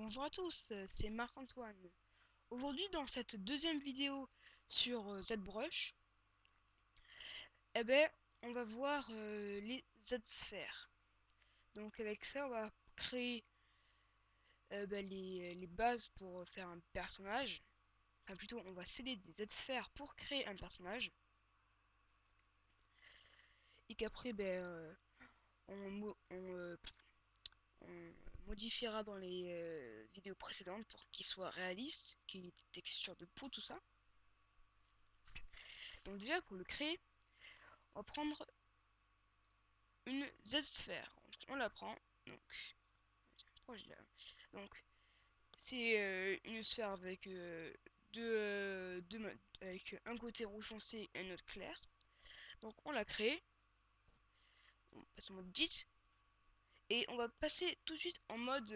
Bonjour à tous, c'est Marc-Antoine. Aujourd'hui, dans cette deuxième vidéo sur ZBrush, eh ben, on va voir les Z-sphères. Donc avec ça, on va créer les bases pour faire un personnage. Enfin plutôt, on va sceller des Z-sphères pour créer un personnage. Et qu'après, on modifiera dans les vidéos précédentes pour qu'il soit réaliste, qu'il y ait des textures de peau, tout ça. Donc déjà, pour le créer, on va prendre une Z-sphère. On la prend. Donc, c'est une sphère avec avec un côté rouge foncé et un autre clair. Donc, on la crée. On passe en mode JIT. Et on va passer tout de suite en mode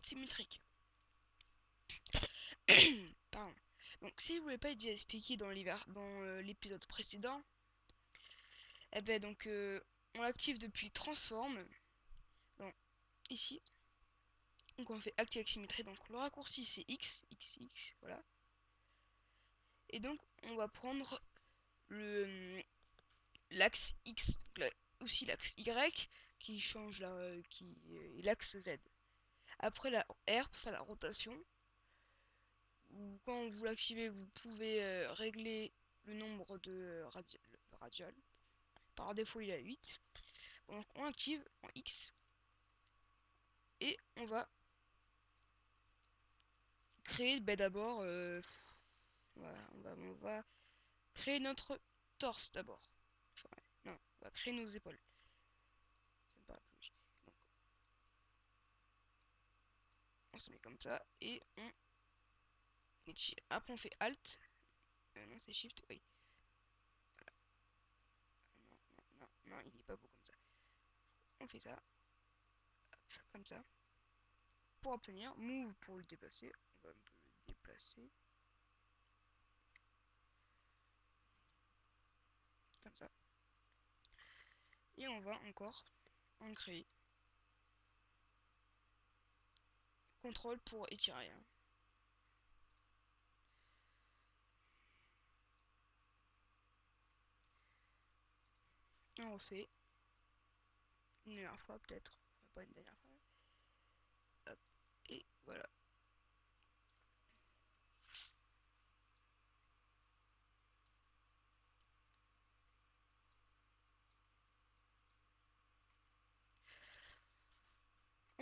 symétrique. Pardon. Donc, si vous ne l'avez pas déjà expliqué dans l'épisode précédent, eh ben donc on l'active depuis Transform. Donc, ici. Donc on fait active avec symétrie, donc le raccourci c'est X, X, X, voilà. Et donc on va prendre le l'axe X, aussi l'axe Y qui change qui est l'axe Z. Après la R pour ça la rotation. Ou quand vous l'activez, vous pouvez régler le nombre de radial. Par défaut il est à 8. Donc on active en X et on va créer d'abord voilà, on va créer notre torse d'abord. Ouais, non, on va créer nos épaules. Ça me paraît plus logique. Donc, on se met comme ça et on étire. Après, on fait Alt. Non, c'est Shift, oui. Non, non, non, non, il est pas beau comme ça. On fait ça, hop, comme ça. Pour obtenir, Move pour le déplacer. On va un peu le déplacer. Comme ça. Et on va encore en créer. Contrôle pour étirer. Hein. Et on refait. Une dernière fois peut-être. Enfin, pas une dernière fois. Hop. Et voilà.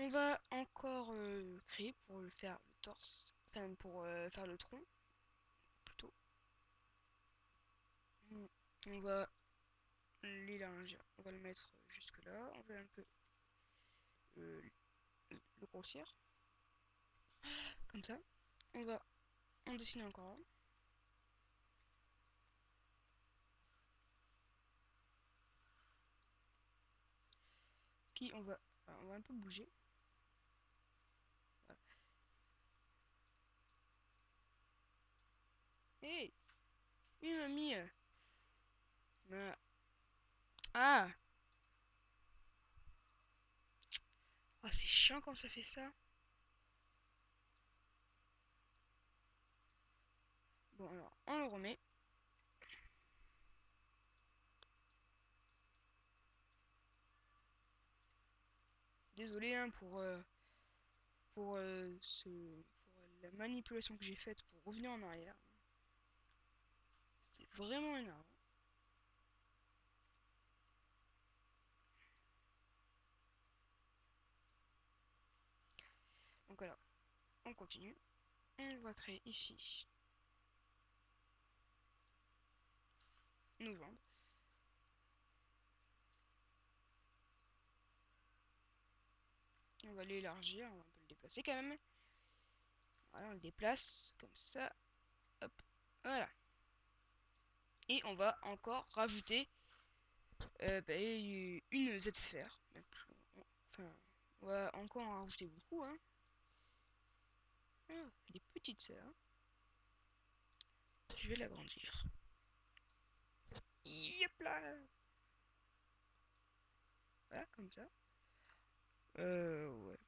On va encore créer pour le faire le torse. Enfin, pour faire le tronc, plutôt. On va l'élargir. On va le mettre jusque là. On va un peu euh, le grossir. Comme ça. On va en dessiner encore un. Qui on va un peu bouger. Voilà. Hey, oui mamie. Ah, ah c'est chiant quand ça fait ça. Bon alors, on le remet. Désolé hein, pour la manipulation que j'ai faite pour revenir en arrière. C'est vraiment énervant. Donc alors, on continue. On va créer ici nos jambes. On va l'élargir, on va un peu le déplacer quand même. Voilà, on le déplace comme ça. Hop, voilà. Et on va encore rajouter une Z-sphère. Enfin, on va encore en rajouter beaucoup. Hein. Ah, elle est petite ça. Je vais l'agrandir. Yep là. Voilà, comme ça. Ouais.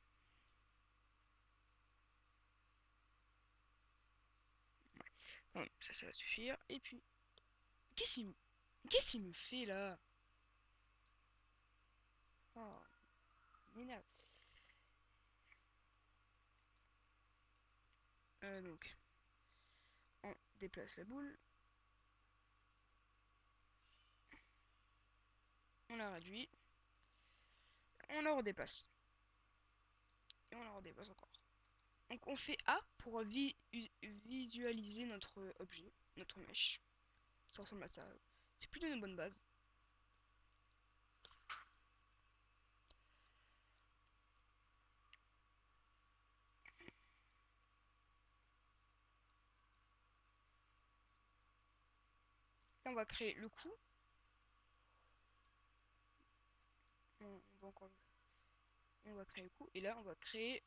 Ouais, ça va suffire. Et puis, qu'est-ce qu'il me fait là? Oh, il m'énerve. Donc, on déplace la boule, on la réduit, on la redéplace. Et on la redéplace encore. Donc on fait A pour visualiser notre objet, notre mèche. Ça ressemble à ça. C'est plutôt une bonne base. Là on va créer le cou. On va encore on va créer le cou. Et là on va créer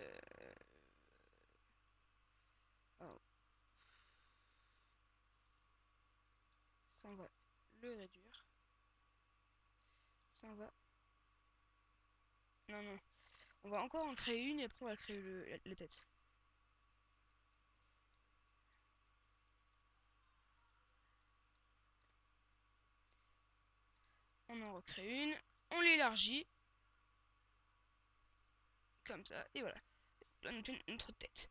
euh, alors, ça on va le réduire. Ça on va. Non non. On va encore en créer une et après on va créer la tête. On en recrée une. On l'élargit. Comme ça. Et voilà. Là on a notre tête.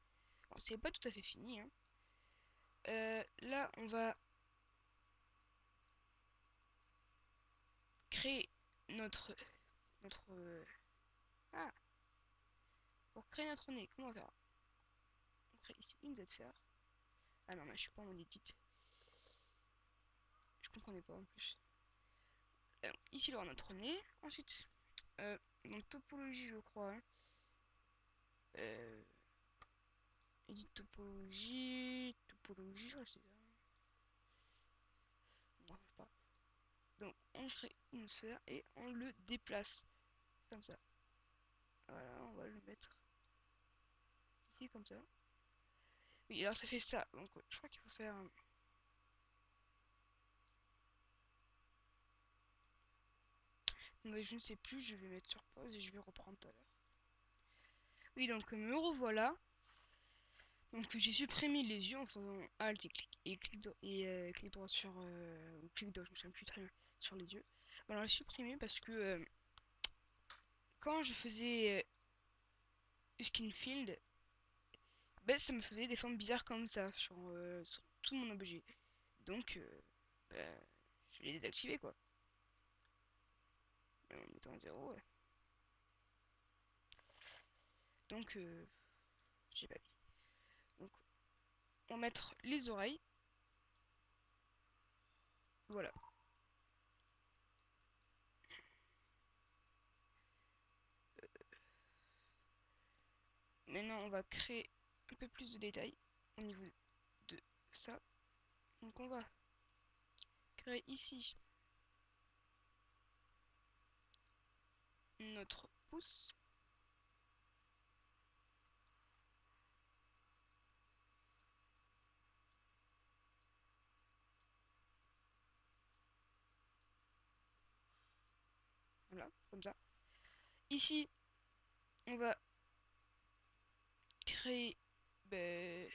Bon, c'est pas tout à fait fini. Hein. Là on va créer notre ah, pour créer notre nez, comment on va faire? On crée ici une Z-sphère. Ah non, mais je suis pas en mode edit. Je comprenais pas en plus. Ici, il y aura notre nez. Ensuite, donc topologie, je crois. Hein. Euh, edit topologie, je crois que c'est ça. Bon, pas. Donc, on crée une sphère et on le déplace. Comme ça. Voilà, on va le mettre ici, comme ça. Oui, alors ça fait ça. Donc, je crois qu'il faut faire. Mais je ne sais plus, je vais mettre sur pause et je vais reprendre tout à l'heure. Oui, donc me revoilà. Donc j'ai supprimé les yeux en faisant Alt et clic droit sur ou clic droit, je me souviens plus très bien sur les yeux. Voilà, j'ai supprimé parce que quand je faisais Skinfield, ben, ça me faisait des formes bizarres comme ça sur tout mon objet. Donc ben, je l'ai désactivé quoi. En mettant un 0, ouais. Donc j'ai pas mis. Donc on va mettre les oreilles. Voilà. Maintenant on va créer un peu plus de détails au niveau de ça. Donc on va créer ici notre pouce. Voilà, comme ça. Ici, on va créer ben,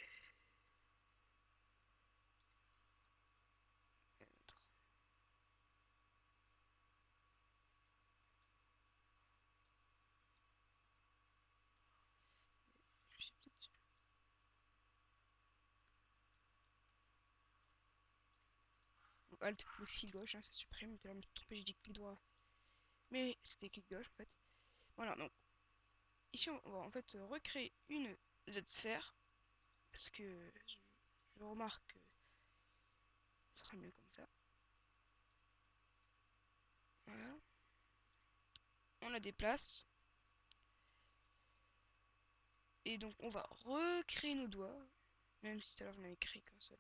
Alt plus clic gauche, hein, ça supprime. T'as me trompé, j'ai dit clic droit. Mais c'était clic gauche en fait. Voilà, donc ici on va en fait recréer une Z-sphère. Parce que je remarque que ce sera mieux comme ça. Voilà. On la déplace. Et donc on va recréer nos doigts. Même si tout à l'heure j'en avais créé qu'un seul.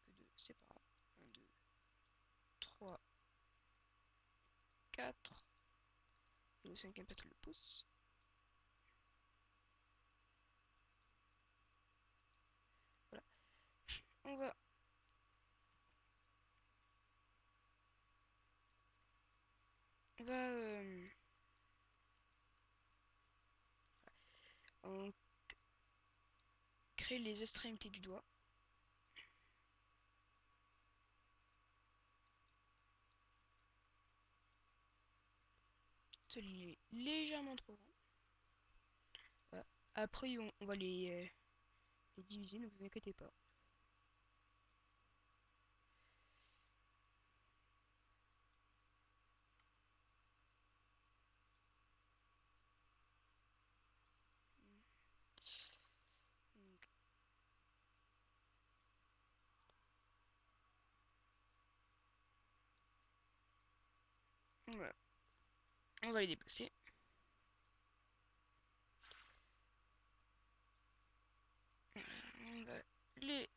Que deux, c'est pas grave. 1, 2, 3, 4. Et le cinquième peut-être le pouce. Voilà. On va on va on créer les extrémités du doigt. Celui-là est légèrement trop grand. Voilà. Après, on va les diviser, ne vous inquiétez pas. Donc, voilà. On va les déplacer. On va les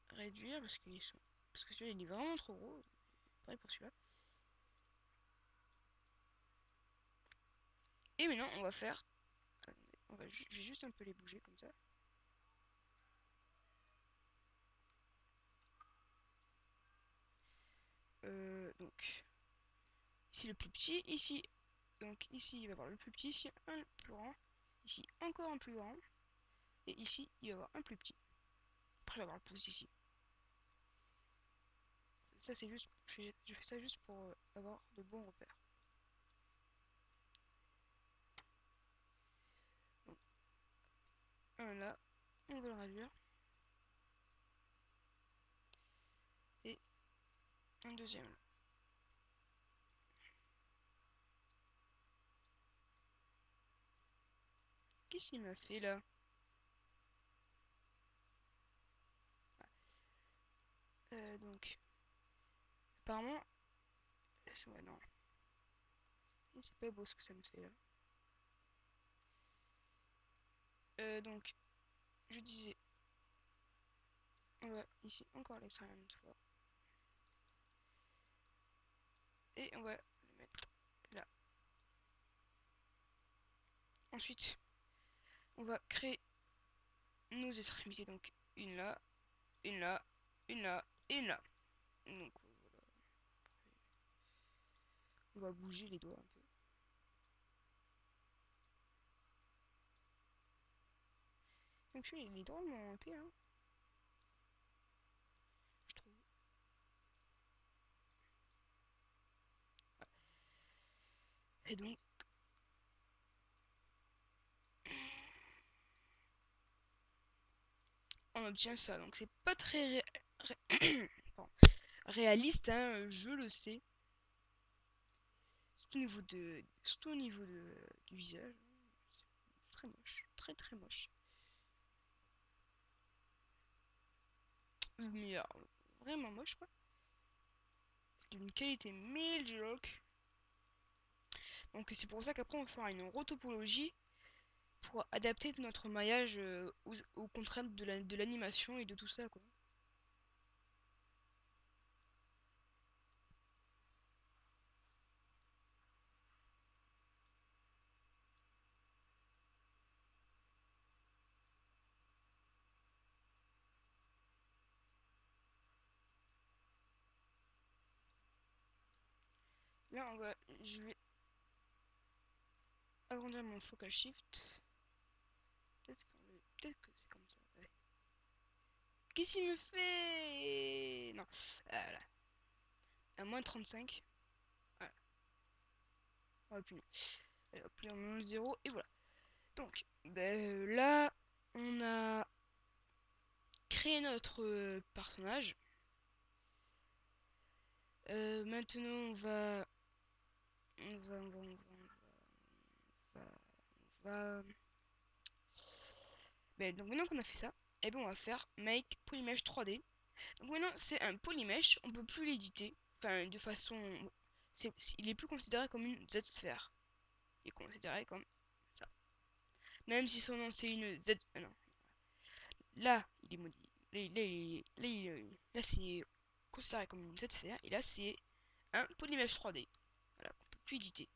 réduire parce qu'ils sont. Parce que celui-là il est vraiment trop gros. Pareil pour celui-là. Et maintenant on va faire. Je vais juste un peu les bouger comme ça. Donc ici le plus petit, ici. Donc ici il va y avoir le plus petit, ici un plus grand, ici encore un plus grand, et ici il va y avoir un plus petit. Après il va y avoir le pouce ici. Ça c'est juste. Je fais ça juste pour avoir de bons repères. Donc, un là, on va le réduire. Et un deuxième là. Qu'est-ce qu'il m'a fait là? Donc, apparemment, ouais, non, c'est pas beau ce que ça me fait là. Donc, je disais, on va ici encore l'extraire une fois. Et on va le mettre là. Ensuite, on va créer nos extrémités. Donc, une là, une là, une là, et une là. Donc, voilà. On va bouger les doigts un peu. Donc, les doigts m'ont un peu, hein, je trouve. Et donc, on obtient ça. Donc, c'est pas très réaliste, hein, je le sais. Surtout au niveau du visage. C'est très moche. Très très moche. Mais alors, vraiment moche quoi. C'est d'une qualité médiocre. Donc c'est pour ça qu'après on fera une rotopologie pour adapter notre maillage aux contraintes de l'animation et de tout ça quoi. Là je vais agrandir mon focal shift. Peut-être que c'est comme ça. Ouais. Qu'est-ce qu'il me fait? Non. Voilà. À moins 35. Voilà. On va plus. Allez, hop, là, on 0 et voilà. Donc, là, on a créé notre personnage. Maintenant, on va. Donc maintenant qu'on a fait ça, et ben on va faire Make Polymesh 3D. Donc maintenant, c'est un polymesh, on peut plus l'éditer. Enfin, de façon, il est plus considéré comme une Z-sphère. Il est considéré comme ça. Même si son nom c'est une Z. Non. Là, il est modifié. Là, c'est considéré comme une Z-sphère. Et là, c'est un polymesh 3D. Voilà, qu'on peut plus éditer.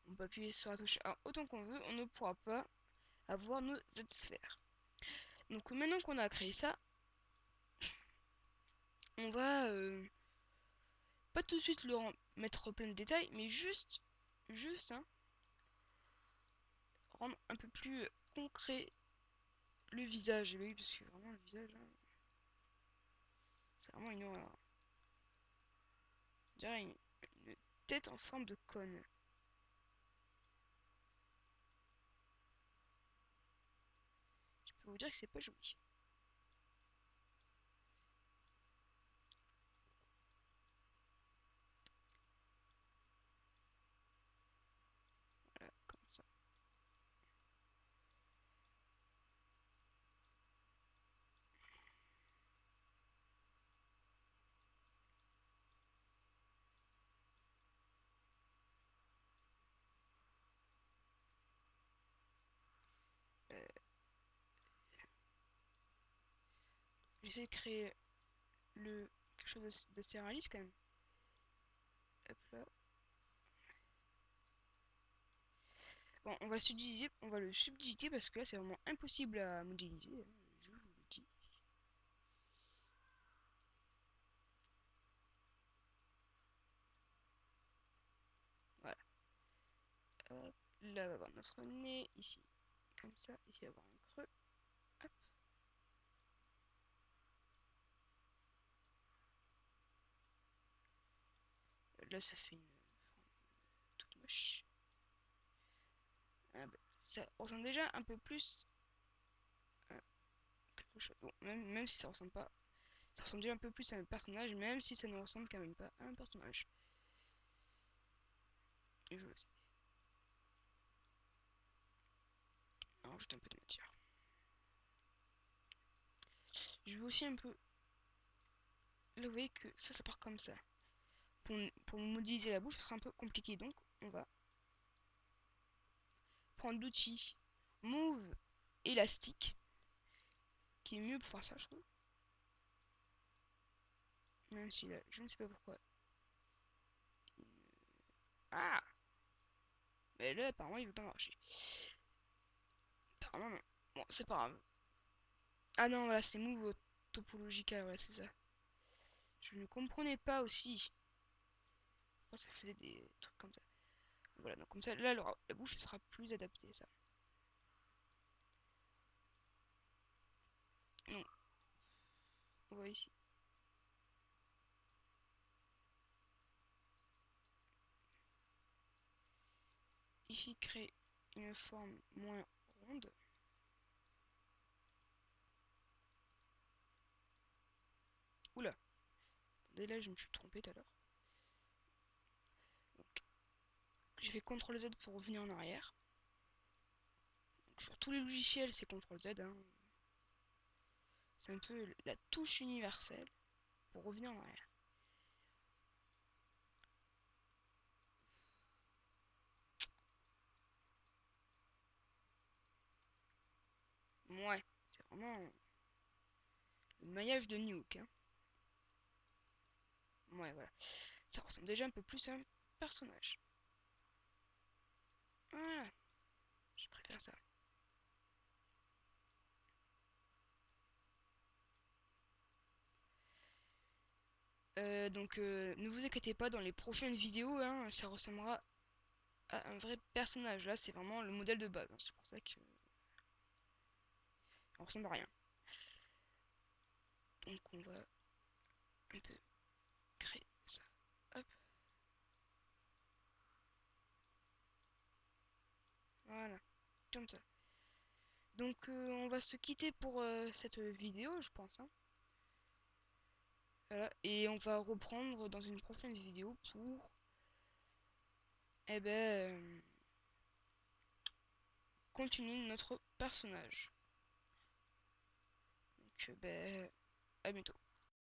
On peut appuyer sur la touche A autant qu'on veut, on ne pourra pas avoir nos Z-sphères. Donc maintenant qu'on a créé ça, on va pas tout de suite mettre plein de détails, mais juste hein, rendre un peu plus concret le visage. Et oui, parce que vraiment, le visage, hein, c'est vraiment une horreur. On dirait une tête en forme de cône. Je peux vous dire que c'est pas joli. Voilà, comme ça. Euh, J'essaie de créer quelque chose d'assez réaliste quand même. Hop là. Bon, on va le subdiviser parce que là c'est vraiment impossible à modéliser, hein, je vous le dis. Voilà. Hop, là on va avoir notre nez, ici comme ça, ici on va avoir un creux. Hop. Là ça fait une forme toute moche. Ah bah, ça ressemble déjà un peu plus à quelque chose. Bon, même si ça ressemble pas, ça ressemble déjà un peu plus à un personnage, même si ça ne ressemble quand même pas à un personnage. Et je le sais. Alors, juste un peu de matière. Je veux aussi un peu. Là, vous voyez que ça part comme ça. Pour modéliser la bouche, ce sera un peu compliqué. Donc, on va prendre l'outil Move élastique, qui est mieux pour faire ça, je trouve. Même si là, je ne sais pas pourquoi. Ah! Mais là, apparemment, il veut pas marcher. Apparemment, non. Bon, c'est pas grave. Ah non, voilà, c'est Move topological, ouais, c'est ça. Je ne comprenais pas aussi. Pourquoi ça faisait des trucs comme ça. Voilà, donc comme ça, là, la bouche sera plus adaptée, ça. Donc, on voit ici. Ici, créer une forme moins ronde. Oula, attendez, là, je me suis trompé tout à l'heure. Donc, j'ai fait CTRL Z pour revenir en arrière. Donc, sur tous les logiciels, c'est CTRL Z, hein. C'est un peu la touche universelle pour revenir en arrière. Ouais, c'est vraiment le maillage de Nuke, hein. Ouais, voilà. Ça ressemble déjà un peu plus à un personnage. Voilà, je préfère ça. Ne vous inquiétez pas, dans les prochaines vidéos, hein, ça ressemblera à un vrai personnage. Là, c'est vraiment le modèle de base, hein. C'est pour ça que on ressemble à rien. Donc, on va un peu créer ça. Hop, voilà, comme ça. Donc, on va se quitter pour cette vidéo, je pense, hein. Voilà, et on va reprendre dans une prochaine vidéo pour, eh ben, continuer notre personnage. Donc, ben, à bientôt.